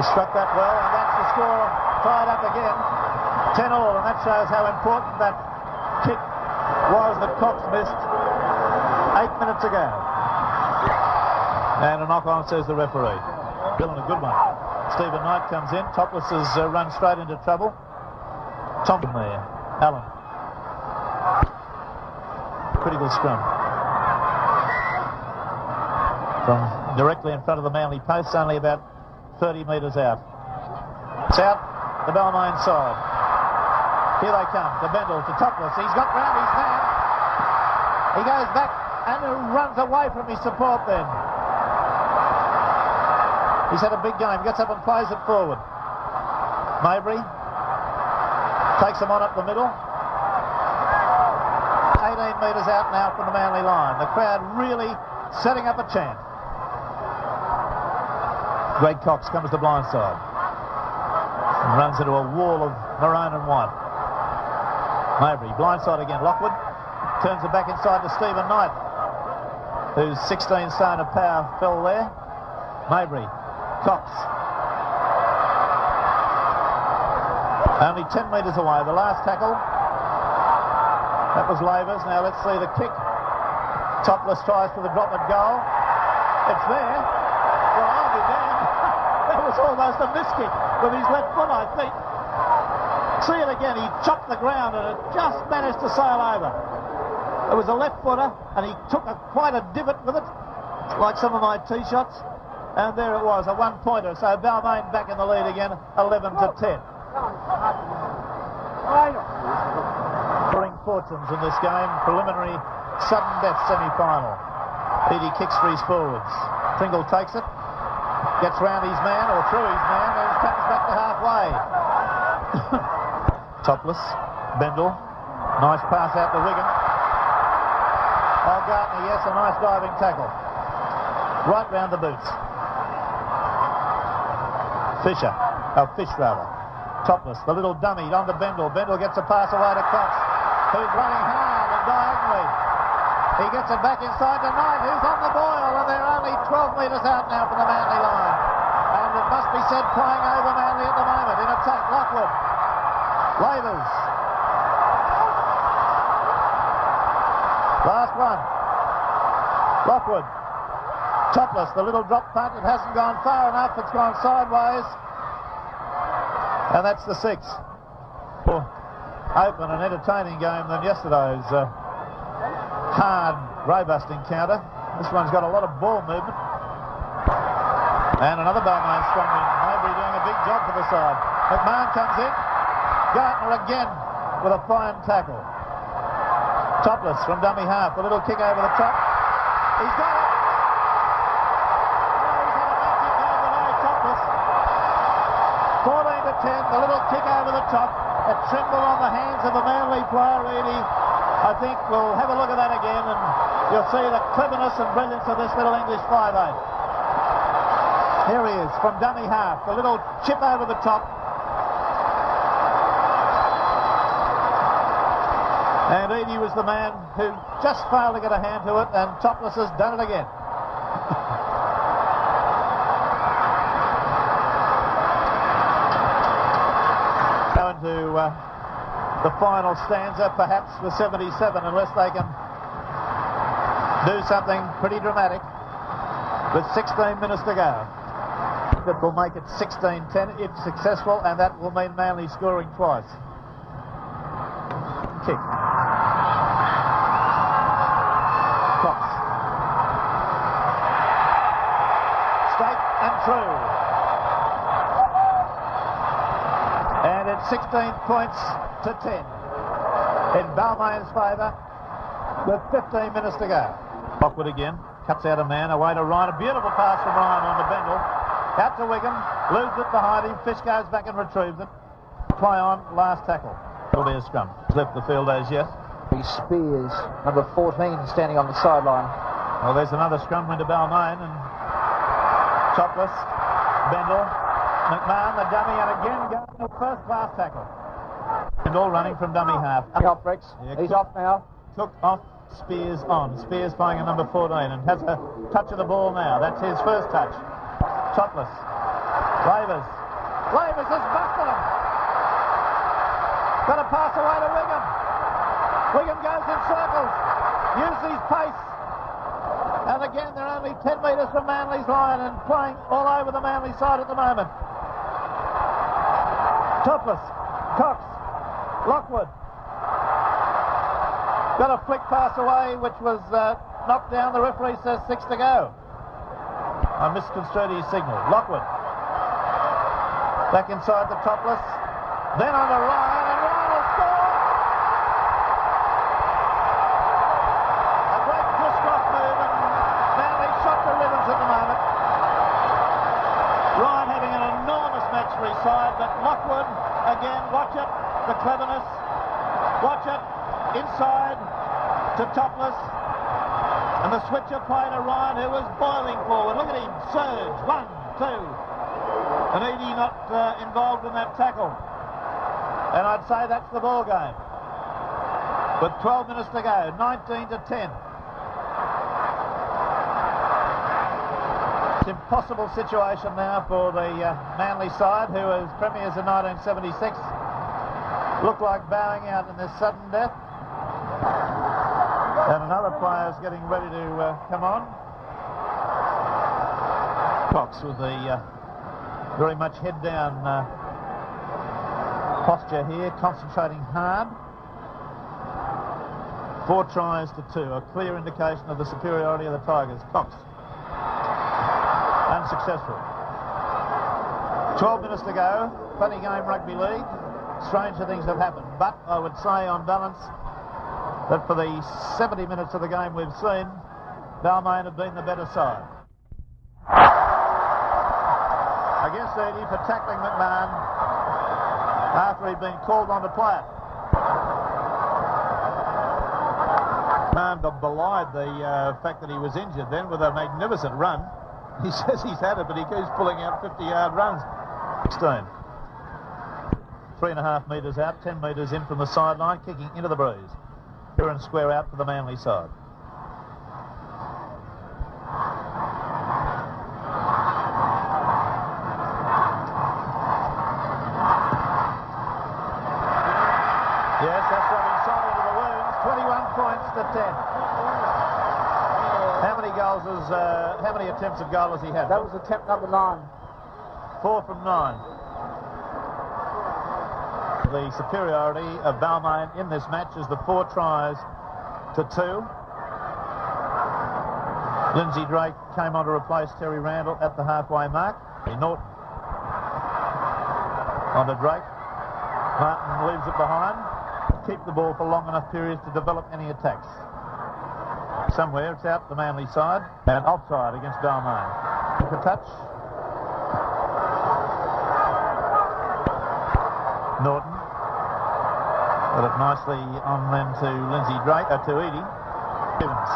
He struck that well, and that's the score tied up again. 10-all, and that shows how important that kick was that Cox missed 8 minutes ago. And a knock-on, says the referee. Bill, and a good one. Stephen Knight comes in. Topliss has run straight into trouble. Thompson there. Allen. Critical scrum. From directly in front of the Manly post, only about 30 metres out. It's out the Balmain side. Here they come. To Bendel, to Topliss. He's got round his man. He goes back and runs away from his support then. He's had a big game. Gets up and plays it forward. Mabry takes him on up the middle. 18 metres out now from the Manly line. The crowd really setting up a chant. Greg Cox comes to blindside and runs into a wall of maroon and white. Mabry, blindside again. Lockwood turns it back inside to Stephen Knight, whose 16 stone of power fell there. Mabry, Cox. Only 10 metres away. The last tackle. That was Lavers. Now let's see the kick. Topliss tries for the drop at goal. It's there. Well, I'll be damned. That was almost a miss kick with his left foot, I think. See it again. He chopped the ground and it just managed to sail over. It was a left footer and he took quite a divot with it, like some of my tee shots. And there it was, a one-pointer. So Balmain back in the lead again, 11-10. Bring fortunes in this game. Preliminary sudden death semi-final. Eadie kicks for his forwards. Pringle takes it, gets round his man or through his man, and comes back to halfway. Topliss, Bendel, nice pass out to Wigan. Oh, Gartner, yes, a nice diving tackle. Right round the boots. Fish rather. Topliss, the little dummy, on to Bendel. Bendel gets a pass away to Cox, who's running hard and diagonally. He gets it back inside to Knight, who's on the boil, and they're only 12 metres out now from the Manly line. And it must be said, playing over Manly at the moment. In attack, Lockwood. Lavers. Last one. Lockwood. Topliss, the little drop punt. It hasn't gone far enough. It's gone sideways. And that's the 6. More open and entertaining game than yesterday's hard, robust encounter. This one's got a lot of ball movement. And another Balmain scrum win. Mabry doing a big job for the side. McMahon comes in. Gartner again with a fine tackle. Topliss from dummy half. A little kick over the top. He's got it. He's had a magic game today, Topliss. 14-10. The little kick over the top. It trembled on the hands of the Manly player, Eadie. I think we'll have a look at that again and you'll see the cleverness and brilliance of this little English 5'8". Here he is from dummy half. The little chip over the top. And Eadie was the man who just failed to get a hand to it, and Topliss has done it again. Going to the final stanza, perhaps the 77, unless they can do something pretty dramatic with 16 minutes to go. That will make it 16-10 if successful, and that will mean Manly scoring twice. Kick. Cox. Straight and true. And it's 16 points to 10 in Balmain's favour with 15 minutes to go. Lockwood again, cuts out a man, away to Ryan. A beautiful pass from Ryan on the Bendel. Out to Wigan, loses it behind him. Fish goes back and retrieves it. Play on, last tackle. It'll be a scrum. Left the field as yet. Spears, number 14, standing on the sideline. Well, there's another scrum into Balmain, and Topliss, Bendel, McMahon, the dummy, and again going to first class tackle. Bendel running from dummy half. Off, Rex. Yeah, he's off now. Took off, Spears on. Spears playing a number 14 and has a touch of the ball now. That's his first touch. Topliss Lavers has busted him. Got to pass away to Wigham. Wigham goes in circles. Use his pace. And again, they're only 10 metres from Manly's line and playing all over the Manly side at the moment. Topliss, Cox, Lockwood. Got a flick pass away, which was knocked down. The referee says 6 to go. I misconstrued his signal. Lockwood. Back inside the Topliss. Then on to Ryan, and Ryan will score! A great crisscross move, and Manly shot the ribbons at the moment. Ryan having an enormous match for his side, but Lockwood, again, watch it, the cleverness. Watch it, inside to Topliss. And the switcher play to Ryan, who was boiling forward. Look at him, surge, 1, 2. And Edie not involved in that tackle. And I'd say that's the ball game. With 12 minutes to go, 19 to 10. It's an impossible situation now for the Manly side, who was premiers in 1976. Look like bowing out in this sudden death. And another player's getting ready to come on. Cox with the very much head down posture here, concentrating hard. 4 tries to 2, a clear indication of the superiority of the Tigers. Cox, unsuccessful. 12 minutes to go, funny game rugby league. Stranger things have happened, but I would say on balance that for the 70 minutes of the game we've seen, Balmain have been the better side. Against Edie for tackling McMahon after he'd been called on to play it. McMahon belied the fact that he was injured then with a magnificent run. He says he's had it, but he keeps pulling out 50-yard runs. 16. 3.5 metres out, 10 metres in from the sideline, kicking into the breeze. Fair and square out for the Manly side. Yes, that's rubbing salt into the wounds. 21 points to 10. How many attempts at goal has he had? That was attempt number 9. 4 from 9. The superiority of Balmain in this match is the 4 tries to 2. Lindsay Drake came on to replace Terry Randall at the halfway mark. Norton on to Drake. Martin leaves it behind. Keep the ball for long enough periods to develop any attacks. Somewhere it's out the Manly side and offside against Balmain. A touch. Norton. Got it nicely on then to Lindsay Drake, to Edie. Evans.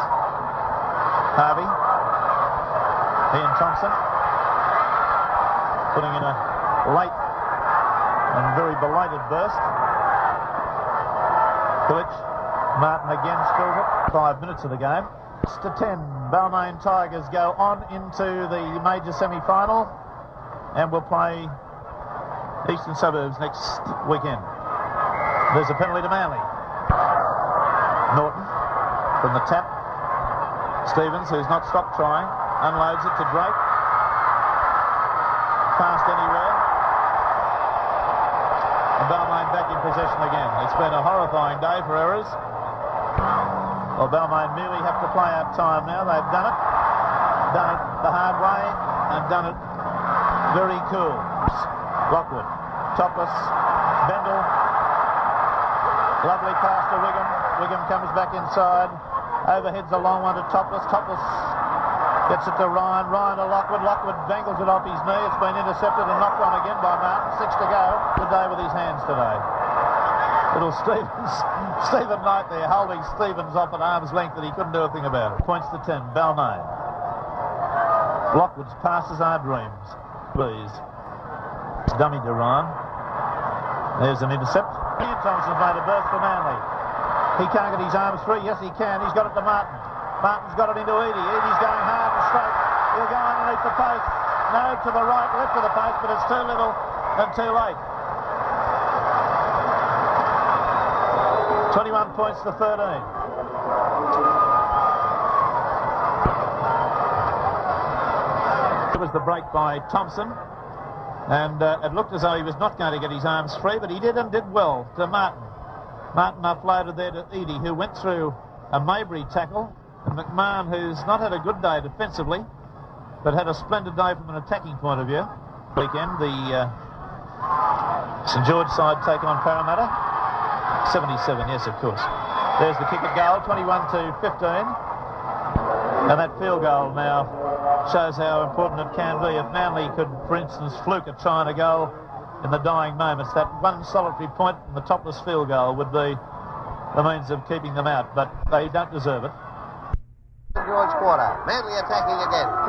Harvey. Ian Thompson. Putting in a late and very belated burst. Pillage. Martin again spilled it. 5 minutes of the game. 6 to 10. Balmain Tigers go on into the major semi-final and will play Eastern Suburbs next weekend. There's a penalty to Manly. Norton from the tap. Stevens, who's not stopped trying, unloads it to Drake. Passed anywhere. And Balmain back in possession again. It's been a horrifying day for errors. Well, Balmain merely have to play out time now. They've done it. Done it the hard way and done it very cool. Lockwood. Topliss. Bendel. Lovely pass to Wigham. Wigham comes back inside. Overheads a long one to Topliss. Topliss gets it to Ryan. Ryan to Lockwood. Lockwood dangles it off his knee. It's been intercepted and knocked on again by Martin. 6 to go. Good day with his hands today. Little Stephen Knight there holding Stevens off at arm's length that he couldn't do a thing about it. Points to 10. Balmain. Lockwood's passes are dreams. Please. Dummy to Ryan. There's an intercept. Ian Thompson's made a burst for Manly. He can't get his arms free. Yes, he can. He's got it to Martin. Martin's got it into Edie. Edie's going hard and straight. He'll go underneath the post. No, to the right, left of the post, but it's too little and too late. 21 points to 13. It was the break by Thompson, and it looked as though he was not going to get his arms free, but he did, and did well to Martin. Martin offloaded there to Eadie, who went through a Maybury tackle, and McMahon, who's not had a good day defensively, but had a splendid day from an attacking point of view. Weekend, the St George side take on Parramatta. 77, yes, of course. There's the kick at goal, 21 to 15. And that field goal now shows how important it can be. If Manly could, for instance, fluke a try and a goal in the dying moments, that one solitary point in the Topliss field goal would be the means of keeping them out, but they don't deserve it. St George quarter. Manly attacking again.